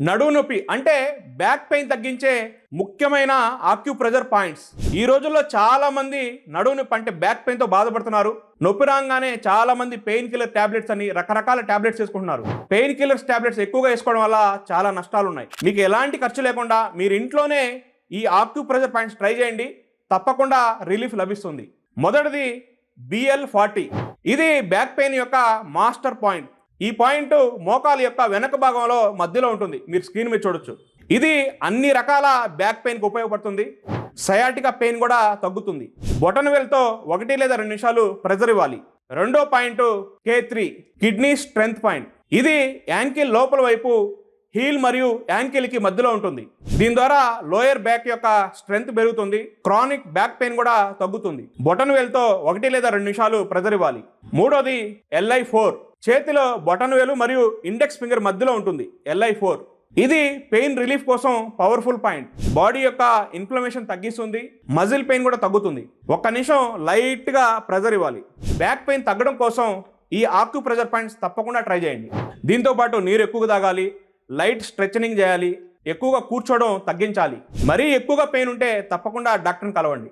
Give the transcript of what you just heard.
నడుము నొప్పి అంటే బ్యాక్ పెయిన్ తగ్గించే ముఖ్యమైన ఆక్యుప్రెజర్ పాయింట్స్. ఈ రోజుల్లో చాలా మంది నడుము నొప్పి అంటే బ్యాక్ పెయిన్ తో బాధపడుతున్నారు. నొప్పి రాగానే చాలా మంది పెయిన్ కిల్లర్ టాబ్లెట్స్ అని రకరకాల టాబ్లెట్స్ వేసుకుంటున్నారు. పెయిన్ కిల్లర్స్ టాబ్లెట్స్ ఎక్కువగా వేసుకోవడం వల్ల చాలా నష్టాలు ఉన్నాయి. మీకు ఎలాంటి ఖర్చు లేకుండా మీరు ఇంట్లోనే ఈ ఆక్యుప్రెజర్ పాయింట్స్ ట్రై చేయండి, తప్పకుండా రిలీఫ్ లభిస్తుంది. మొదటిది BL40. ఇది బ్యాక్ పెయిన్ యొక్క మాస్టర్ పాయింట్. ఈ పాయింట్ మోకాలు యొక్క వెనక భాగంలో మధ్యలో ఉంటుంది. మీరు స్క్రీన్ మీద చూడొచ్చు. ఇది అన్ని రకాల బ్యాక్ పెయిన్కి ఉపయోగపడుతుంది. సయాటికా పెయిన్ కూడా తగ్గుతుంది. బొటన్ వేలుతో 1 లేదా 2 నిమిషాలు ప్రెజర్ ఇవ్వాలి. రెండో point K3 kidney strength point. ఇది యాంకిల్ లోపల వైపు హీల్ మరియు యాంకిల్కి మధ్యలో ఉంటుంది. దీని ద్వారా లోయర్ బ్యాక్ యొక్క స్ట్రెంగ్త్ పెరుగుతుంది. క్రానిక్ బ్యాక్ పెయిన్ కూడా తగ్గుతుంది. బొటన్ వేలుతో 1 లేదా 2 నిమిషాలు ప్రెజర్ ఇవ్వాలి. మూడోది LI4. చేతిలో బొటన్ వేలు మరియు ఇండెక్స్ ఫింగర్ మధ్యలో ఉంటుంది LI4. ఇది పెయిన్ రిలీఫ్ కోసం పవర్ఫుల్ పాయింట్. బాడీ యొక్క ఇన్ఫ్లమేషన్ తగ్గిస్తుంది. మజిల్ పెయిన్ కూడా తగ్గుతుంది. 1 నిమిషం లైట్ గా ప్రెజర్ ఇవ్వాలి. బ్యాక్ పెయిన్ తగ్గడం కోసం ఈ ఆక్యుప్రెజర్ పాయింట్స్ తప్పకుండా ట్రై చేయండి. దీంతో పాటు నీరు ఎక్కువగా తాగాలి, లైట్ స్ట్రెచనింగ్ చేయాలి, ఎక్కువగా కూర్చోవడం తగ్గించాలి. మరీ ఎక్కువగా పెయిన్ ఉంటే తప్పకుండా డాక్టర్ని కలవండి.